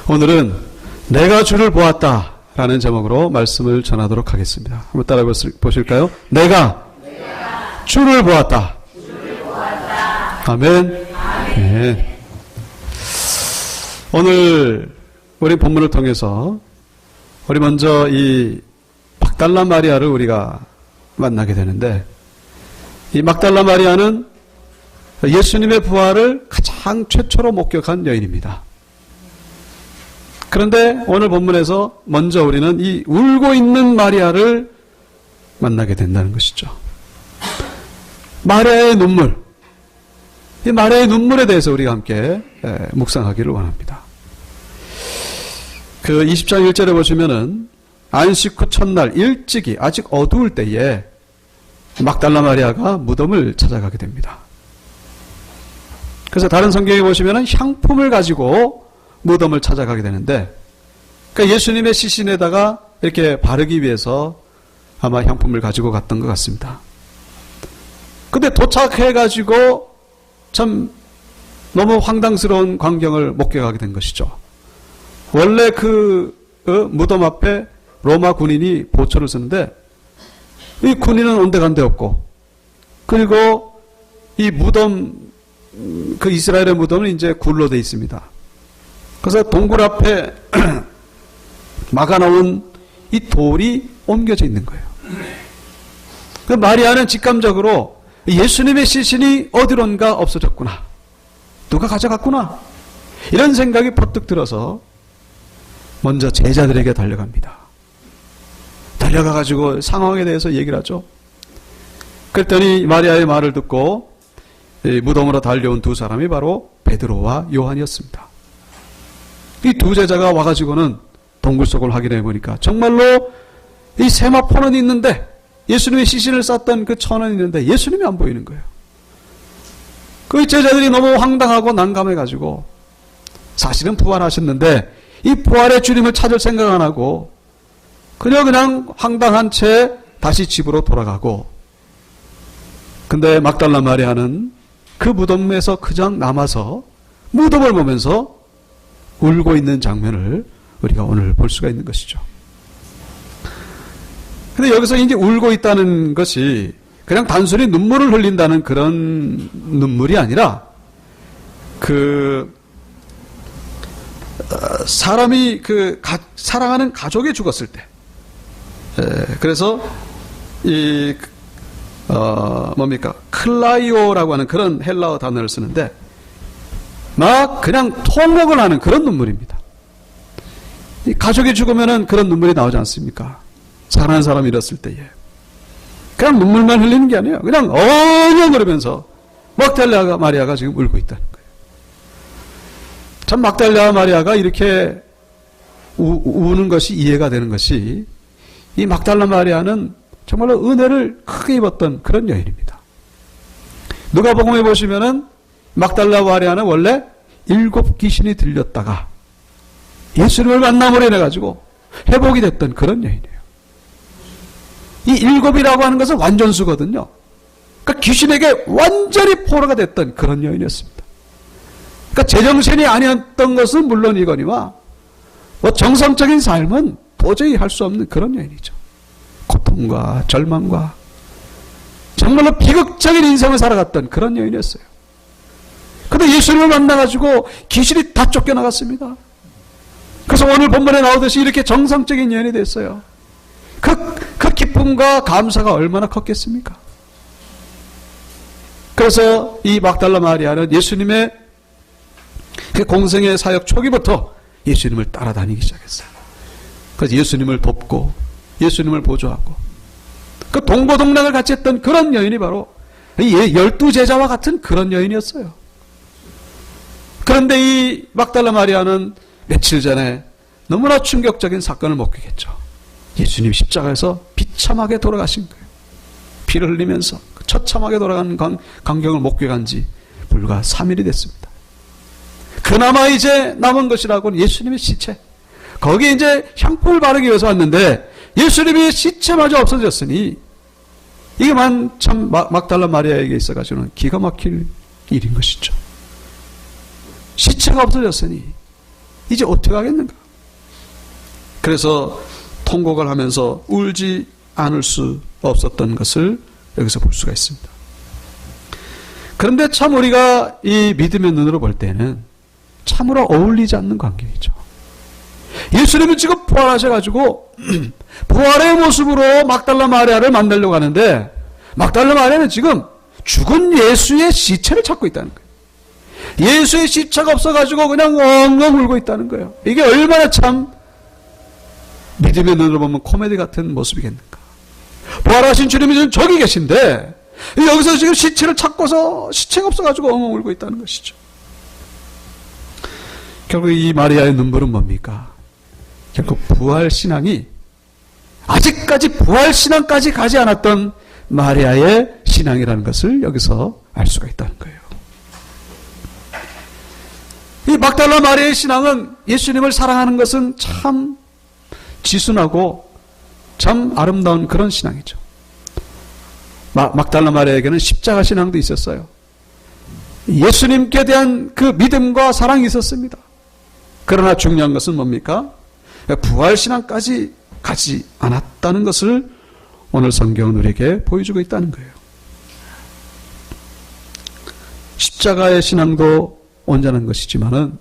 오늘은 내가 주를 보았다 라는 제목으로 말씀을 전하도록 하겠습니다. 한번 따라 보실까요? 내가 주를 보았다. 아멘. 네. 오늘 우리 본문을 통해서 우리 먼저 이 막달라 마리아를 우리가 만나게 되는데, 이 막달라 마리아는 예수님의 부활을 가장 최초로 목격한 여인입니다. 그런데 오늘 본문에서 먼저 우리는 이 울고 있는 마리아를 만나게 된다는 것이죠. 마리아의 눈물, 이 마리아의 눈물에 대해서 우리가 함께 묵상하기를 원합니다. 그 20장 1절에 보시면은 안식 후 첫날 일찍이 아직 어두울 때에 막달라 마리아가 무덤을 찾아가게 됩니다. 그래서 다른 성경에 보시면은 향품을 가지고 무덤을 찾아가게 되는데, 그러니까 예수님의 시신에다가 이렇게 바르기 위해서 아마 향품을 가지고 갔던 것 같습니다. 근데 도착해가지고 참 너무 황당스러운 광경을 목격하게 된 것이죠. 원래 그 무덤 앞에 로마 군인이 보초를 쓰는데, 이 군인은 온데간데 없고, 그리고 이 무덤, 그 이스라엘의 무덤은 이제 굴로 되어 있습니다. 그래서 동굴 앞에 막아놓은 이 돌이 옮겨져 있는 거예요. 그 마리아는 직감적으로 예수님의 시신이 어디론가 없어졌구나, 누가 가져갔구나, 이런 생각이 퍼뜩 들어서 먼저 제자들에게 달려갑니다. 달려가가지고 상황에 대해서 얘기를 하죠. 그랬더니 마리아의 말을 듣고 무덤으로 달려온 두 사람이 바로 베드로와 요한이었습니다. 이 두 제자가 와가지고는 동굴 속을 확인해 보니까 정말로 이 세마포는 있는데, 예수님의 시신을 쌌던 그 천은 있는데 예수님이 안 보이는 거예요. 그 제자들이 너무 황당하고 난감해가지고, 사실은 부활하셨는데 이 부활의 주님을 찾을 생각 안 하고 그냥 황당한 채 다시 집으로 돌아가고, 근데 막달라 마리아는 그 무덤에서 그냥 남아서 무덤을 보면서 울고 있는 장면을 우리가 오늘 볼 수가 있는 것이죠. 근데 여기서 이제 울고 있다는 것이 그냥 단순히 눈물을 흘린다는 그런 눈물이 아니라, 사람이 사랑하는 가족이 죽었을 때, 그래서 클라이오라고 하는 그런 헬라어 단어를 쓰는데, 막 그냥 통곡을 하는 그런 눈물입니다. 이 가족이 죽으면은 그런 눈물이 나오지 않습니까? 사랑하는 사람이 잃었을 때에. 그냥 눈물만 흘리는 게 아니에요. 그냥 엉엉 그러면서 막달라 마리아가 지금 울고 있다는 거예요. 참 막달라 마리아가 이렇게 우는 것이 이해가 되는 것이, 이 막달라 마리아는 정말로 은혜를 크게 입었던 그런 여인입니다. 누가복음에 보시면은 막달라 마리아는 원래 7 귀신이 들렸다가 예수님을 만남으로 인해 가지고 회복이 됐던 그런 여인이에요. 이 7이라고 하는 것은 완전수거든요. 그러니까 귀신에게 완전히 포로가 됐던 그런 여인이었습니다. 그러니까 제정신이 아니었던 것은 물론이거니와 정상적인 삶은 도저히 할 수 없는 그런 여인이죠. 고통과 절망과 정말로 비극적인 인생을 살아갔던 그런 여인이었어요. 근데 예수님을 만나가지고 귀신이 다 쫓겨나갔습니다. 그래서 오늘 본문에 나오듯이 이렇게 정상적인 여인이 됐어요. 그 기쁨과 감사가 얼마나 컸겠습니까? 그래서 이 막달라 마리아는 예수님의 그 공생의 사역 초기부터 예수님을 따라다니기 시작했어요. 그래서 예수님을 돕고 예수님을 보조하고 그 동고동락을 같이 했던 그런 여인이 바로 12제자와 같은 그런 여인이었어요. 그런데 이 막달라 마리아는 며칠 전에 너무나 충격적인 사건을 목격했죠. 예수님 십자가에서 비참하게 돌아가신 거예요. 피를 흘리면서 처참하게 돌아가는 광경을 목격한 지 불과 3일이 됐습니다. 그나마 이제 남은 것이라고는 예수님의 시체, 거기에 이제 향품을 바르기 위해서 왔는데 예수님의 시체마저 없어졌으니 이게만 참 막달라 마리아에게 있어가지고는 기가 막힐 일인 것이죠. 시체가 없어졌으니 이제 어떻게 하겠는가? 그래서 통곡을 하면서 울지 않을 수 없었던 것을 여기서 볼 수가 있습니다. 그런데 참 우리가 이 믿음의 눈으로 볼 때는 참으로 어울리지 않는 관계이죠. 예수님은 지금 부활하셔가지고 부활의 모습으로 막달라 마리아를 만나려고 하는데 막달라 마리아는 지금 죽은 예수의 시체를 찾고 있다는 거예요. 예수의 시체가 없어가지고 그냥 엉엉 울고 있다는 거예요. 이게 얼마나 참 믿음의 눈으로 보면 코미디 같은 모습이겠는가. 부활하신 주님이 지금 저기 계신데 여기서 지금 시체를 찾고서 시체가 없어가지고 엉엉 울고 있다는 것이죠. 결국 이 마리아의 눈물은 뭡니까? 결국 부활신앙이 아직까지 부활신앙까지 가지 않았던 마리아의 신앙이라는 것을 여기서 알 수가 있다는 거예요. 이 막달라 마리아의 신앙은 예수님을 사랑하는 것은 참 지순하고 참 아름다운 그런 신앙이죠. 막달라 마리아에게는 십자가 신앙도 있었어요. 예수님께 대한 그 믿음과 사랑이 있었습니다. 그러나 중요한 것은 뭡니까? 부활신앙까지 가지 않았다는 것을 오늘 성경은 우리에게 보여주고 있다는 거예요. 십자가의 신앙도 온전한 것이지만은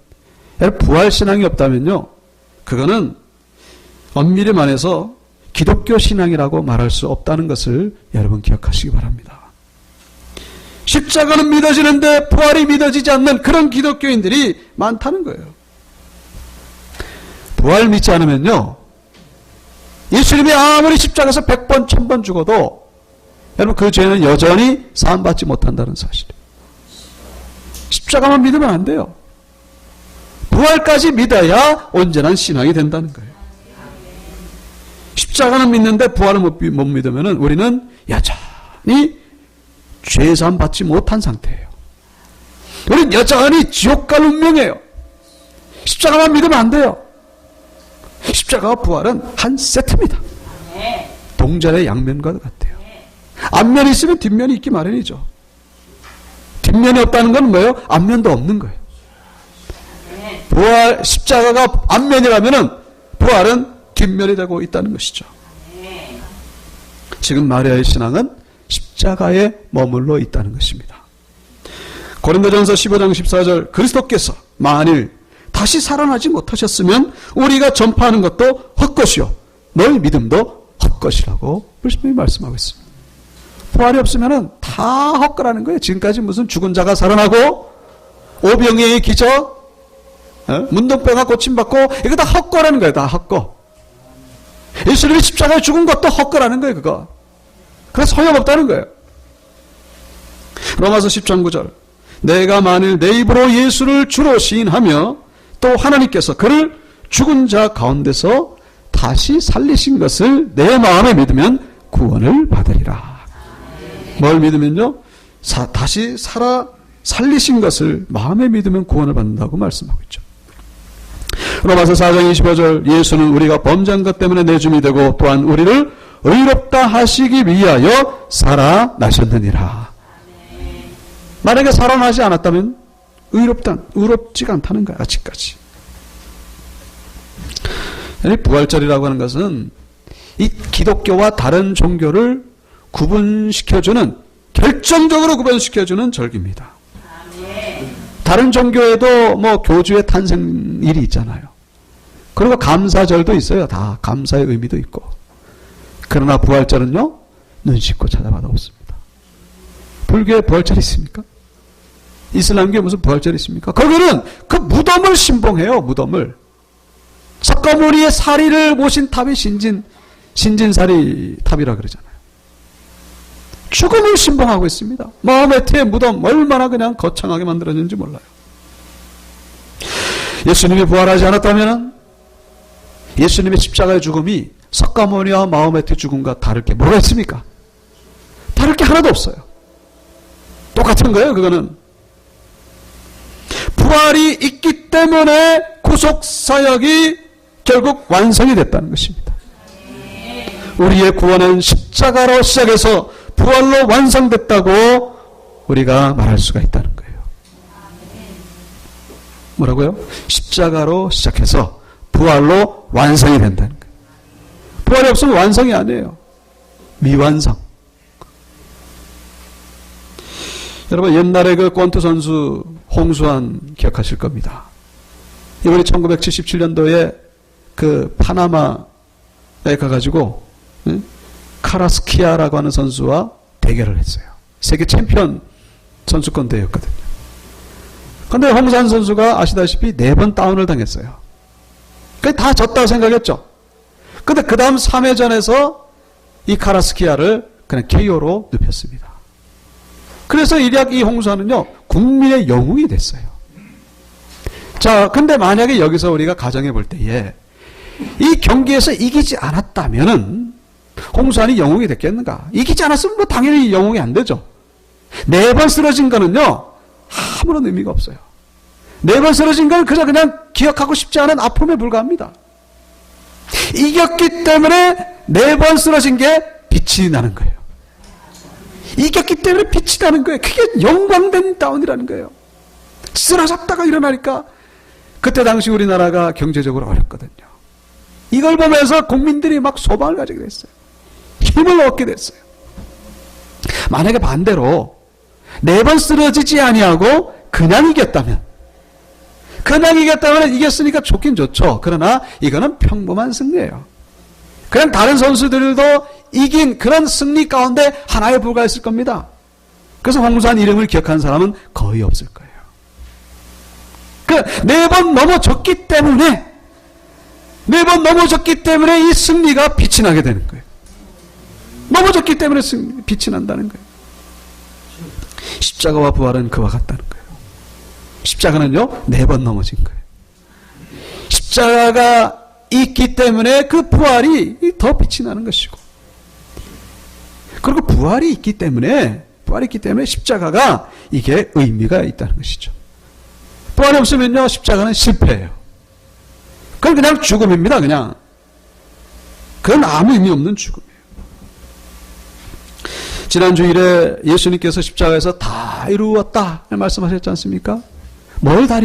부활신앙이 없다면요, 그거는 엄밀히 말해서 기독교 신앙이라고 말할 수 없다는 것을 여러분 기억하시기 바랍니다. 십자가는 믿어지는데 부활이 믿어지지 않는 그런 기독교인들이 많다는 거예요. 부활 믿지 않으면요, 예수님이 아무리 십자가에서 100번, 1000번 죽어도 여러분 그 죄는 여전히 사함받지 못한다는 사실이에요. 십자가만 믿으면 안 돼요. 부활까지 믿어야 온전한 신앙이 된다는 거예요. 십자가는 믿는데 부활을 못 믿으면 우리는 여전히 죄사함 받지 못한 상태예요. 우리는 여전히 지옥 갈 운명이에요. 십자가만 믿으면 안 돼요. 십자가와 부활은 한 세트입니다. 동전의 양면과 같아요. 앞면이 있으면 뒷면이 있기 마련이죠. 뒷면이 없다는 건 뭐예요? 앞면도 없는 거예요. 부활, 십자가가 앞면이라면은 부활은 뒷면이 되고 있다는 것이죠. 지금 마리아의 신앙은 십자가에 머물러 있다는 것입니다. 고린도전서 15장 14절, 그리스도께서 만일 다시 살아나지 못하셨으면 우리가 전파하는 것도 헛것이요 너희 믿음도 헛것이라고 분명히 말씀하고 있습니다. 부활이 없으면 다 헛거라는 거예요. 지금까지 무슨 죽은 자가 살아나고 오병이의 기적, 문둥병아 고침받고 이거 다 헛거라는 거예요. 다 헛거. 예수님이 십자가에 죽은 것도 헛거라는 거예요. 그거. 그래서 소용없다는 거예요. 로마서 10장 9절, 내가 만일 내 입으로 예수를 주로 시인하며 또 하나님께서 그를 죽은 자 가운데서 다시 살리신 것을 내 마음에 믿으면 구원을 받으리라. 뭘 믿으면요? 다시 살리신 것을 마음에 믿으면 구원을 받는다고 말씀하고 있죠. 로마서 4장 25절, 예수는 우리가 범죄한 것 때문에 내줌이 되고 또한 우리를 의롭다 하시기 위하여 살아나셨느니라. 만약에 살아나지 않았다면 의롭지가 않다는 거야, 아직까지. 부활절이라고 하는 것은 이 기독교와 다른 종교를 구분시켜주는, 결정적으로 구분시켜주는 절기입니다. 다른 종교에도 뭐 교주의 탄생일이 있잖아요. 그리고 감사절도 있어요. 다 감사의 의미도 있고. 그러나 부활절은요, 눈 씻고 찾아봐도 없습니다. 불교에 부활절이 있습니까? 이슬람교에 무슨 부활절이 있습니까? 거기는 그 무덤을 신봉해요. 무덤을. 석가모니의 사리를 모신 탑이 신진사리 탑이라 그러잖아요. 죽음을 신봉하고 있습니다. 마호메트의 무덤 얼마나 그냥 거창하게 만들어졌는지 몰라요. 예수님이 부활하지 않았다면 예수님의 십자가의 죽음이 석가모니와 마호메트 죽음과 다를 게 뭐가 있습니까? 다를 게 하나도 없어요. 똑같은 거예요. 그거는 부활이 있기 때문에 구속사역이 결국 완성이 됐다는 것입니다. 우리의 구원은 십자가로 시작해서 부활로 완성됐다고 우리가 말할 수가 있다는 거예요. 뭐라고요? 십자가로 시작해서 부활로 완성이 된다는 거예요. 부활이 없으면 완성이 아니에요. 미완성. 여러분 옛날에 그 권투 선수 홍수환 기억하실 겁니다. 이번에 1977년도에 그 파나마에 가가지고 카라스키아라고 하는 선수와 대결을 했어요. 세계 챔피언 선수권 대회였거든요. 그런데 홍수환 선수가 아시다시피 4번 다운을 당했어요. 다 졌다고 생각했죠. 근데 그 다음 3회전에서 이 카라스키아를 그냥 KO로 눕혔습니다. 그래서 일약 이 홍수환은요, 국민의 영웅이 됐어요. 자, 근데 만약에 여기서 우리가 가정해 볼 때에 이 경기에서 이기지 않았다면은 홍수환이 영웅이 됐겠는가? 이기지 않았으면 뭐 당연히 영웅이 안 되죠. 4번 쓰러진 거는요, 아무런 의미가 없어요. 4번 쓰러진 건 그냥 기억하고 싶지 않은 아픔에 불과합니다. 이겼기 때문에 4번 쓰러진 게 빛이 나는 거예요. 이겼기 때문에 빛이 나는 거예요. 그게 영광된 다운이라는 거예요. 쓰러졌다가 일어나니까 그때 당시 우리나라가 경제적으로 어렵거든요. 이걸 보면서 국민들이 막 소망을 가지게 됐어요. 힘을 얻게 됐어요. 만약에 반대로 4번 쓰러지지 아니하고 그냥 이겼다면 이겼으니까 좋긴 좋죠. 그러나 이거는 평범한 승리예요. 그냥 다른 선수들도 이긴 그런 승리 가운데 하나에 불과했을 겁니다. 그래서 홍수환 이름을 기억하는 사람은 거의 없을 거예요. 그 4번 넘어졌기 때문에 이 승리가 빛이 나게 되는 거예요. 넘어졌기 때문에 빛이 난다는 거예요. 십자가와 부활은 그와 같다는 거예요. 십자가는요, 4번 넘어진 거예요. 십자가가 있기 때문에 그 부활이 더 빛이 나는 것이고, 그리고 부활이 있기 때문에 십자가가 이게 의미가 있다는 것이죠. 부활이 없으면요, 십자가는 실패예요. 그건 그냥 죽음입니다. 그건 아무 의미 없는 죽음이에요. 지난 주일에 예수님께서 십자가에서 다 이루었다 말씀하셨지 않습니까? 뭘 다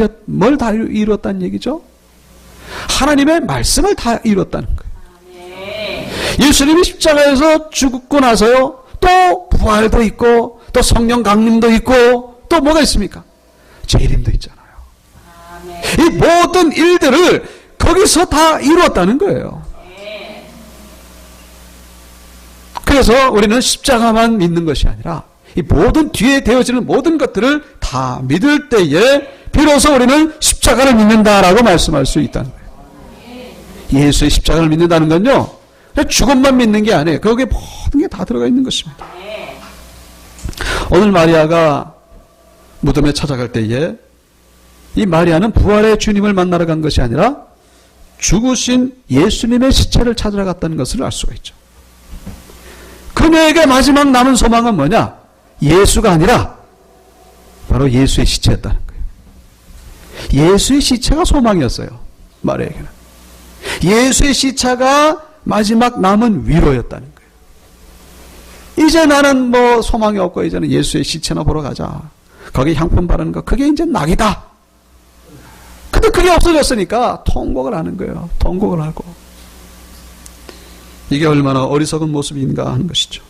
이루었다는 얘기죠? 하나님의 말씀을 다 이루었다는 거예요. 예수님이 십자가에서 죽고 나서요, 또 부활도 있고, 또 성령 강림도 있고, 또 뭐가 있습니까? 재림도 있잖아요. 이 모든 일들을 거기서 다 이루었다는 거예요. 그래서 우리는 십자가만 믿는 것이 아니라 이 모든 뒤에 되어지는 모든 것들을 다 믿을 때에 비로소 우리는 십자가를 믿는다라고 말씀할 수 있다는 거예요. 예수의 십자가를 믿는다는 건요, 죽음만 믿는 게 아니에요. 거기에 모든 게 다 들어가 있는 것입니다. 오늘 마리아가 무덤에 찾아갈 때에 이 마리아는 부활의 주님을 만나러 간 것이 아니라 죽으신 예수님의 시체를 찾으러 갔다는 것을 알 수가 있죠. 그녀에게 마지막 남은 소망은 뭐냐? 예수가 아니라 바로 예수의 시체였다는 거예요. 예수의 시체가 소망이었어요. 마리아에게는. 예수의 시체가 마지막 남은 위로였다는 거예요. 이제 나는 뭐 소망이 없고 이제는 예수의 시체나 보러 가자. 거기 향품 바르는 거, 그게 이제 낙이다. 근데 그게 없어졌으니까 통곡을 하는 거예요. 통곡을 하고. 이게 얼마나 어리석은 모습인가 하는 것이죠.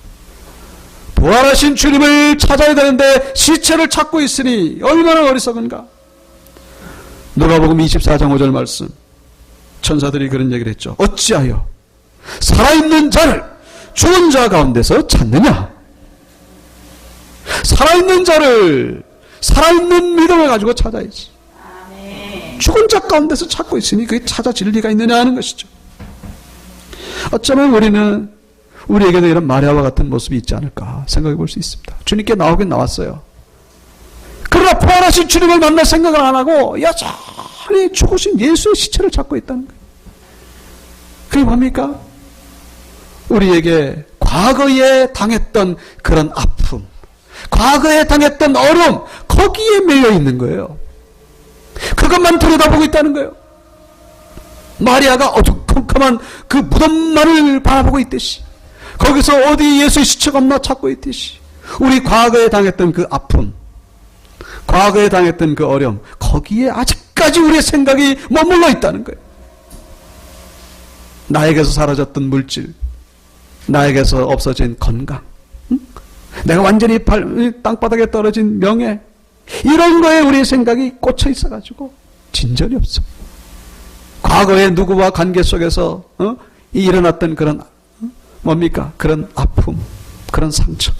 부활하신 주님을 찾아야 되는데 시체를 찾고 있으니 얼마나 어리석은가. 누가복음 24장 5절 말씀, 천사들이 그런 얘기를 했죠. 어찌하여 살아있는 자를 죽은 자 가운데서 찾느냐. 살아있는 자를 살아있는 믿음을 가지고 찾아야지. 죽은 자 가운데서 찾고 있으니 그게 찾아질 리가 있느냐 하는 것이죠. 어쩌면 우리에게도 이런 마리아와 같은 모습이 있지 않을까 생각해 볼 수 있습니다. 주님께 나오긴 나왔어요. 그러나 부활하신 주님을 만날 생각을 안 하고 여전히 죽으신 예수의 시체를 찾고 있다는 거예요. 그게 뭡니까? 우리에게 과거에 당했던 그런 아픔, 과거에 당했던 어려움, 거기에 매여 있는 거예요. 그것만 들여다보고 있다는 거예요. 마리아가 어두컴컴한 그 무덤만을 바라보고 있듯이, 거기서 어디 예수의 시체가 없나 찾고 있듯이, 우리 과거에 당했던 그 아픔, 과거에 당했던 그 어려움, 거기에 아직까지 거기까지 우리의 생각이 머물러 있다는 거예요. 나에게서 사라졌던 물질, 나에게서 없어진 건강, 내가 완전히 땅바닥에 떨어진 명예, 이런 거에 우리의 생각이 꽂혀 있어가지고 진전이 없어. 과거의 누구와 관계 속에서 일어났던 그런 뭡니까? 그런 아픔, 그런 상처.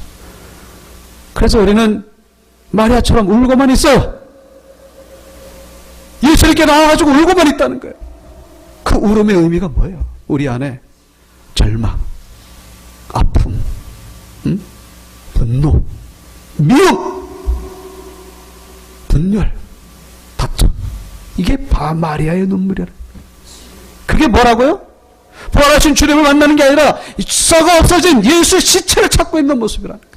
그래서 우리는 마리아처럼 울고만 있어요. 예수님께 나와가지고 울고만 있다는 거예요. 그 울음의 의미가 뭐예요? 우리 안에 절망, 아픔, 분노, 미움, 분열, 다툼. 이게 마리아의 눈물이라. 그게 뭐라고요? 부활하신 주님을 만나는 게 아니라 썩어 없어진 예수의 시체를 찾고 있는 모습이라는 거예요.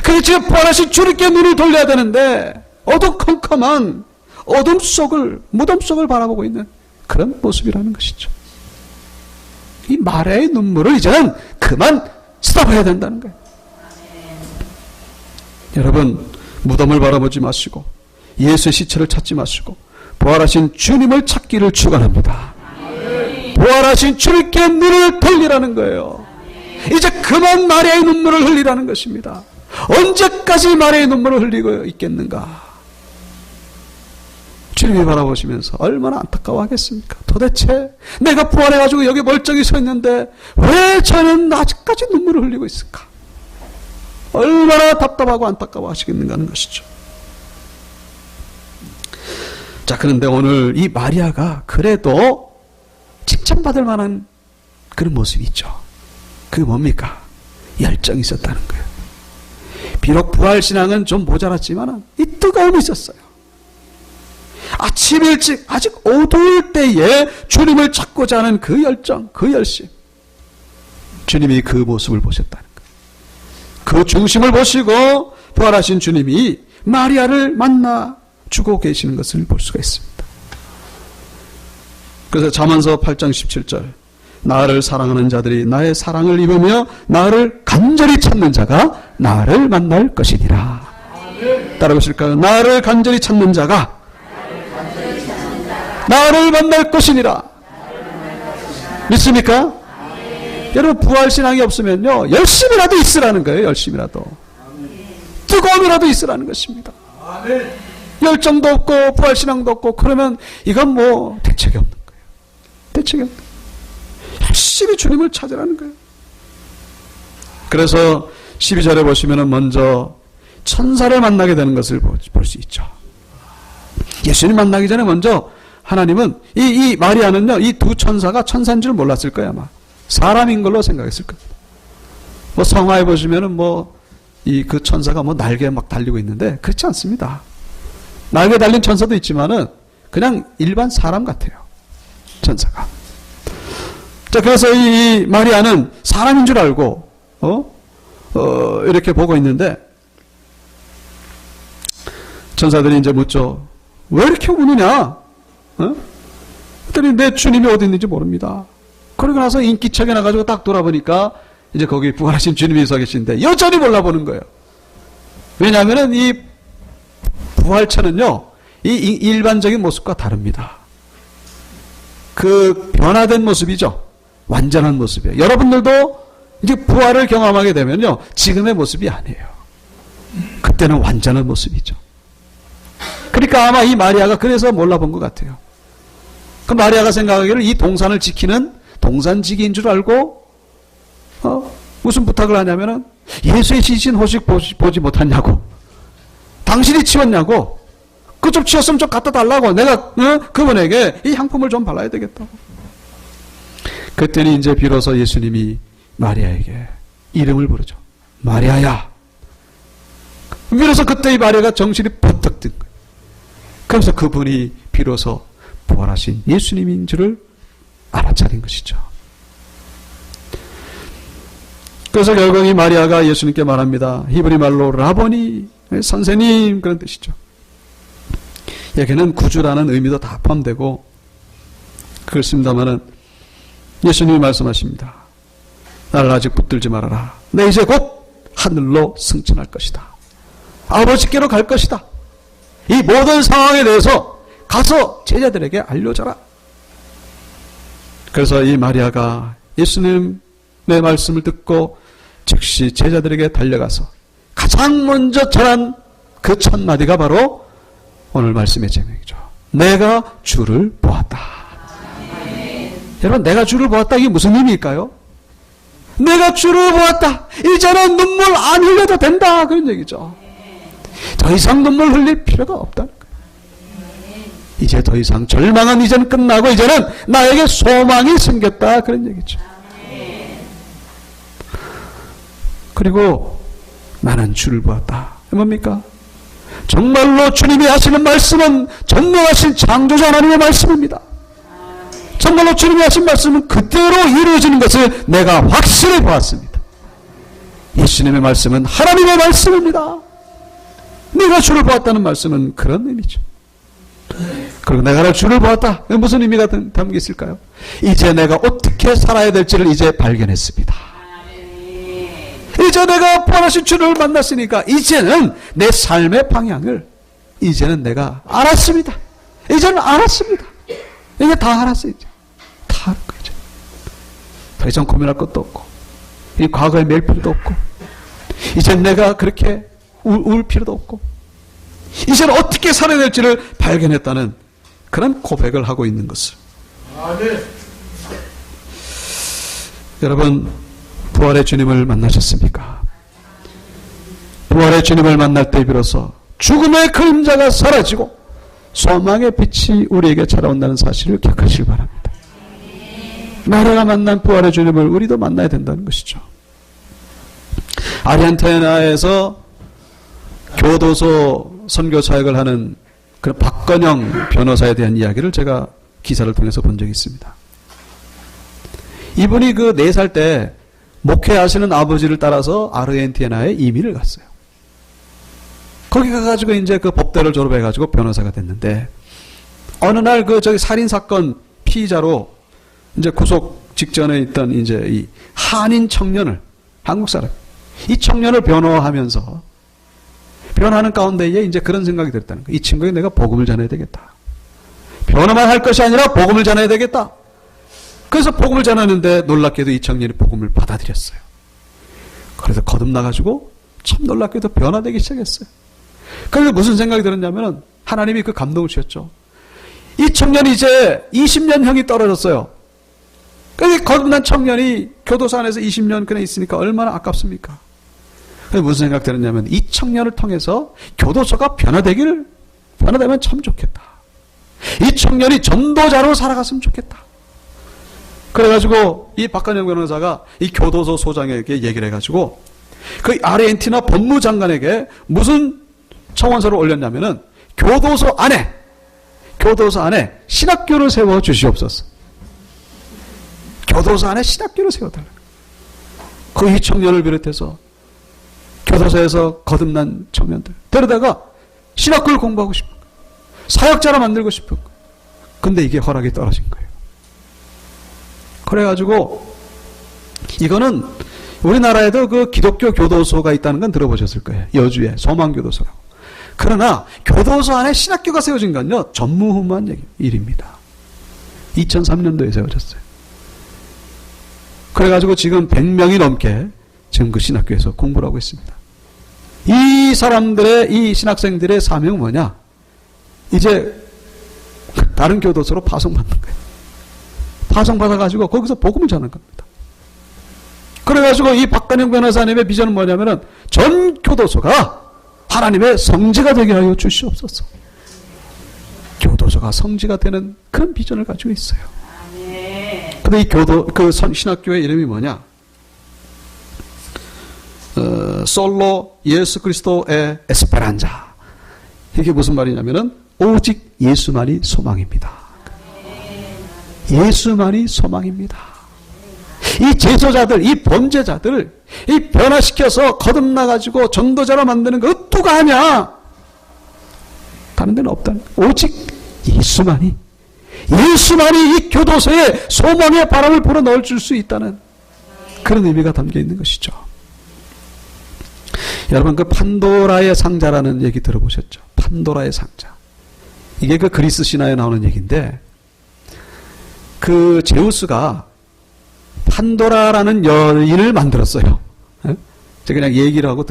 그래서 지금 부활하신 주님께 눈을 돌려야 되는데 어두컴컴한 어둠 속을, 무덤 속을 바라보고 있는 그런 모습이라는 것이죠. 이 마리아의 눈물을 이제는 그만 스탑해야 된다는 거예요. 여러분, 무덤을 바라보지 마시고 예수의 시체를 찾지 마시고 부활하신 주님을 찾기를 축원합니다. 부활하신 주님께 눈을 돌리라는 거예요. 이제 그만 마리아의 눈물을 흘리라는 것입니다. 언제까지 마리아의 눈물을 흘리고 있겠는가? 주님이 바라보시면서 얼마나 안타까워하겠습니까? 도대체 내가 부활해가지고 여기 멀쩡히 서 있는데 왜 저는 아직까지 눈물을 흘리고 있을까? 얼마나 답답하고 안타까워 하시겠는가 하는 것이죠. 자, 그런데 오늘 이 마리아가 그래도 칭찬받을 만한 그런 모습이 있죠. 그게 뭡니까? 열정이 있었다는 거예요. 비록 부활신앙은 좀 모자랐지만 이 뜨거움이 있었어요. 아침 일찍 아직 어두울 때에 주님을 찾고자 하는 그 열정, 그 열심. 주님이 그 모습을 보셨다는 거예요. 그 중심을 보시고 부활하신 주님이 마리아를 만나 주고 계시는 것을 볼 수가 있습니다. 그래서 잠언서 8장 17절, 나를 사랑하는 자들이 나의 사랑을 입으며 나를 간절히 찾는 자가 나를 만날 것이니라. 따라보실까요? 나를 간절히 찾는 자가 나를 만날 것이니라. 믿습니까? 여러분, 부활신앙이 없으면요 열심이라도 있으라는 거예요. 열심이라도, 뜨거움이라도 있으라는 것입니다. 열정도 없고 부활신앙도 없고 그러면 이건 뭐 대책이 없는 거예요. 대책이 없는 거예요. 열심히 주님을 찾으라는 거예요. 그래서 12절에 보시면 먼저 천사를 만나게 되는 것을 볼 수 있죠. 예수님 만나기 전에 먼저 하나님은 이 마리아는요 이 두 천사가 천사인 줄 몰랐을 거예요. 아마 사람인 걸로 생각했을 겁니다. 뭐 성화에 보시면은 뭐 이 그 천사가 뭐 날개에 막 달리고 있는데 그렇지 않습니다. 날개 달린 천사도 있지만은 그냥 일반 사람 같아요. 천사가. 자, 그래서 이 마리아는 사람인 줄 알고 이렇게 보고 있는데 천사들이 이제 묻죠. 왜 이렇게 우느냐? 그랬더니 내 주님이 어디 있는지 모릅니다. 그러고 나서 인기척에 나가지고 딱 돌아보니까 이제 거기 부활하신 주님이 서 계신데 여전히 몰라보는 거예요. 왜냐하면은 이 부활체는요, 이 일반적인 모습과 다릅니다. 그 변화된 모습이죠. 완전한 모습이에요. 여러분들도 이제 부활을 경험하게 되면요, 지금의 모습이 아니에요. 그때는 완전한 모습이죠. 그러니까 아마 이 마리아가 그래서 몰라본 것 같아요. 그 마리아가 생각하기를 이 동산을 지키는 동산지기인 줄 알고 무슨 부탁을 하냐면은 예수의 지신 호식 보지 못했냐고, 당신이 치웠냐고, 그 좀 치웠으면 좀 갖다 달라고, 내가 그분에게 이 향품을 좀 발라야 되겠다고. 그때는 이제 비로소 예수님이 마리아에게 이름을 부르죠. 마리아야. 비로소 그때 이 마리아가 정신이 번뜩 든 거예요. 그래서 그분이 비로소 부활하신 예수님인 줄을 알아차린 것이죠. 그래서 결국 이 마리아가 예수님께 말합니다. 히브리 말로 라보니, 선생님, 그런 뜻이죠. 여기는 구주라는 의미도 다 포함되고 그렇습니다마는 예수님이 말씀하십니다. 나를 아직 붙들지 말아라. 내 이제 곧 하늘로 승천할 것이다. 아버지께로 갈 것이다. 이 모든 상황에 대해서 가서 제자들에게 알려줘라. 그래서 이 마리아가 예수님의 말씀을 듣고 즉시 제자들에게 달려가서 가장 먼저 전한 그 첫 마디가 바로 오늘 말씀의 제목이죠. 내가 주를 보았다. 여러분, 내가 주를 보았다, 이게 무슨 의미일까요? 내가 주를 보았다. 이제는 눈물 안 흘려도 된다, 그런 얘기죠. 더 이상 눈물 흘릴 필요가 없다는 거예요. 이제 더 이상 절망은 이제는 끝나고 이제는 나에게 소망이 생겼다, 그런 얘기죠. 그리고 나는 주를 보았다. 뭡니까? 정말로 주님이 하시는 말씀은 전능하신 창조자 하나님의 말씀입니다. 정말로 주님이 하신 말씀은 그대로 이루어지는 것을 내가 확실히 보았습니다. 예수님의 말씀은 하나님의 말씀입니다. 내가 주를 보았다는 말씀은 그런 의미죠. 그리고 내가 주를 보았다. 무슨 의미가 담겨 있을까요? 이제 내가 어떻게 살아야 될지를 이제 발견했습니다. 이제 내가 부활하신 주를 만났으니까 이제는 내 삶의 방향을 이제는 내가 알았습니다. 이제는 알았습니다. 이제 다 알았어요. 이제 다 알은 거죠. 더 이상 고민할 것도 없고 이 과거에 맬 필요도 없고 이제 내가 그렇게 울 필요도 없고 이제는 어떻게 살아야 될지를 발견했다는 그런 고백을 하고 있는 것을. 여러분, 부활의 주님을 만나셨습니까? 부활의 주님을 만날 때 비로소 죽음의 그림자가 사라지고 소망의 빛이 우리에게 찾아온다는 사실을 기억하시기 바랍니다. 마리아가 만난 부활의 주님을 우리도 만나야 된다는 것이죠. 아르헨티나에서 교도소 선교 사역을 하는 그런 박건영 변호사에 대한 이야기를 제가 기사를 통해서 본 적이 있습니다. 이분이 그 4살 때 목회하시는 아버지를 따라서 아르헨티나에 이민을 갔어요. 거기 가가지고 이제 그 법대를 졸업해가지고 변호사가 됐는데, 어느 날 그 저기 살인사건 피의자로 이제 구속 직전에 있던 이제 이 한인 청년을, 한국 사람, 이 청년을 변호하면서, 변호하는 가운데에 이제 그런 생각이 들었다는 거예요. 이 친구에게 내가 복음을 전해야 되겠다. 변호만 할 것이 아니라 복음을 전해야 되겠다. 그래서 복음을 전하는데 놀랍게도 이 청년이 복음을 받아들였어요. 그래서 거듭나가지고 참 놀랍게도 변화되기 시작했어요. 그래서 무슨 생각이 들었냐면 하나님이 그 감동을 주셨죠. 이 청년이 이제 20년 형이 떨어졌어요. 그래서 거듭난 청년이 교도소 안에서 20년 그냥 있으니까 얼마나 아깝습니까? 그래서 무슨 생각 들었냐면 이 청년을 통해서 교도소가 변화되면 참 좋겠다. 이 청년이 전도자로 살아갔으면 좋겠다. 그래가지고 이 박건영 변호사가 이 교도소 소장에게 얘기를 해가지고 그 아르헨티나 법무장관에게 무슨 청원서를 올렸냐면은 교도소 안에 신학교를 세워 주시옵소서. 교도소 안에 신학교를 세워달라. 그 이 청년을 비롯해서 교도소에서 거듭난 청년들 데려다가 신학교를 공부하고 싶은 거예요. 사역자로 만들고 싶은 거예요. 근데 이게 허락이 떨어진 거예요. 그래가지고 이거는 우리나라에도 그 기독교 교도소가 있다는 건 들어보셨을 거예요. 여주에 소망교도소라고. 그러나 교도소 안에 신학교가 세워진 건요 전무후무한 일입니다. 2003년도에 세워졌어요. 그래가지고 지금 100명이 넘게 지금 그 신학교에서 공부를 하고 있습니다. 이 사람들의, 이 신학생들의 사명은 뭐냐? 이제 다른 교도소로 파송받는 거예요. 파송받아가지고 거기서 복음을 전하는 겁니다. 그래가지고 이 박건영 변호사님의 비전은 뭐냐면은 전 교도소가 하나님의 성지가 되게 하여 주시옵소서. 교도소가 성지가 되는 그런 비전을 가지고 있어요. 근데 이 그 신학교의 이름이 뭐냐? 솔로 예수 그리스도의 에스페란자. 이게 무슨 말이냐면은 오직 예수만이 소망입니다. 예수만이 소망입니다. 이 제소자들, 이 범죄자들을 이 변화시켜서 거듭나가지고 전도자로 만드는 거 누가 하냐? 다른 데는 없다는 거예요. 오직 예수만이 이 교도소에 소망의 바람을 불어넣을 수 있다는 그런 의미가 담겨 있는 것이죠. 여러분 그 판도라의 상자라는 얘기 들어보셨죠? 판도라의 상자. 이게 그 그리스 신화에 나오는 얘기인데, 그 제우스가 판도라라는 여인을 만들었어요. 제가 그냥 얘기를 하고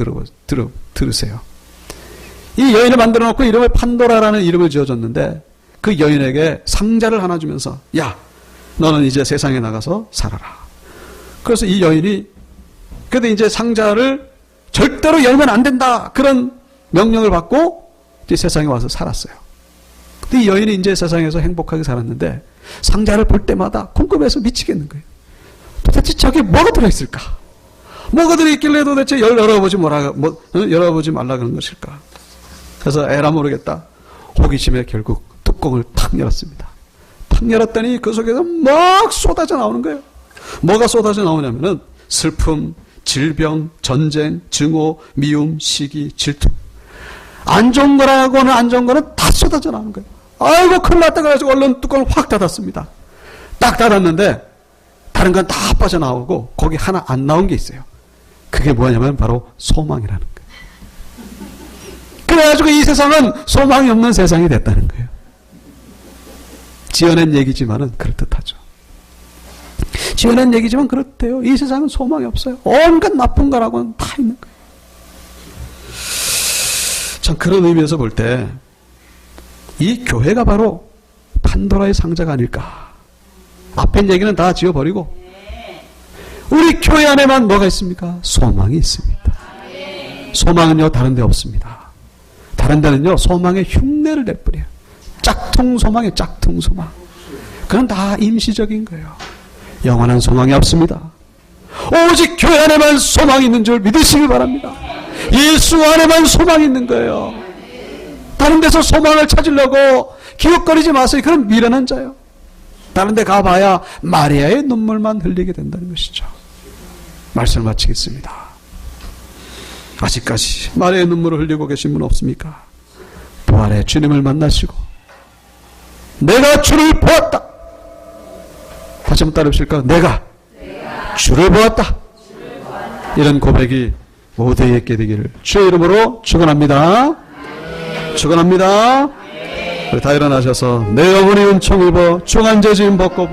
들으세요. 이 여인을 만들어 놓고 이름을 판도라라는 이름을 지어줬는데, 그 여인에게 상자를 하나 주면서, 야, 너는 이제 세상에 나가서 살아라. 그래서 이 여인이, 그래도 이제 상자를 절대로 열면 안 된다, 그런 명령을 받고 이제 세상에 와서 살았어요. 근데 이 여인이 이제 세상에서 행복하게 살았는데, 상자를 볼 때마다 궁금해서 미치겠는 거예요. 도대체 저게 뭐가 들어있을까? 뭐가 들어있길래 도대체 열어보지 말라 그런 것일까? 그래서 에라 모르겠다. 호기심에 결국 뚜껑을 탁 열었습니다. 탁 열었더니 그 속에서 막 쏟아져 나오는 거예요. 뭐가 쏟아져 나오냐면은 슬픔, 질병, 전쟁, 증오, 미움, 시기, 질투. 안 좋은 거라고는 안 좋은 거는 다 쏟아져 나오는 거예요. 아이고 큰일 났다 그래가지고 얼른 뚜껑을 확 닫았습니다. 딱 닫았는데 다른 건 다 빠져나오고 거기 하나 안 나온 게 있어요. 그게 뭐냐면 바로 소망이라는 거예요. 그래가지고 이 세상은 소망이 없는 세상이 됐다는 거예요. 지어낸 얘기지만은 그럴듯하죠. 지어낸 얘기지만 그렇대요. 이 세상은 소망이 없어요. 온갖 나쁜 거라고는 다 있는 거예요. 참 그런 의미에서 볼 때 이 교회가 바로 판도라의 상자가 아닐까. 앞에 얘기는 다 지워버리고 우리 교회 안에만 뭐가 있습니까? 소망이 있습니다. 소망은요 다른 데 없습니다. 다른 데는요 소망의 흉내를 내버려요. 짝퉁 소망이에요. 짝퉁 소망. 그건 다 임시적인 거예요. 영원한 소망이 없습니다. 오직 교회 안에만 소망이 있는 줄 믿으시길 바랍니다. 예수 안에만 소망이 있는 거예요. 다른 데서 소망을 찾으려고 기웃거리지 마세요. 그런 미련한 자요. 다른 데 가봐야 마리아의 눈물만 흘리게 된다는 것이죠. 말씀을 마치겠습니다. 아직까지 마리아의 눈물을 흘리고 계신 분 없습니까? 부활의 주님을 만나시고 내가 주를 보았다. 다시 한번 따라해보실까요? 내가 주를 보았다. 이런 고백이 모두에게 되기를 주의 이름으로 축원합니다. 축원합니다. 우리 다 일어나셔서 내 영혼이 은총 입어 중한 죄 지음 벗고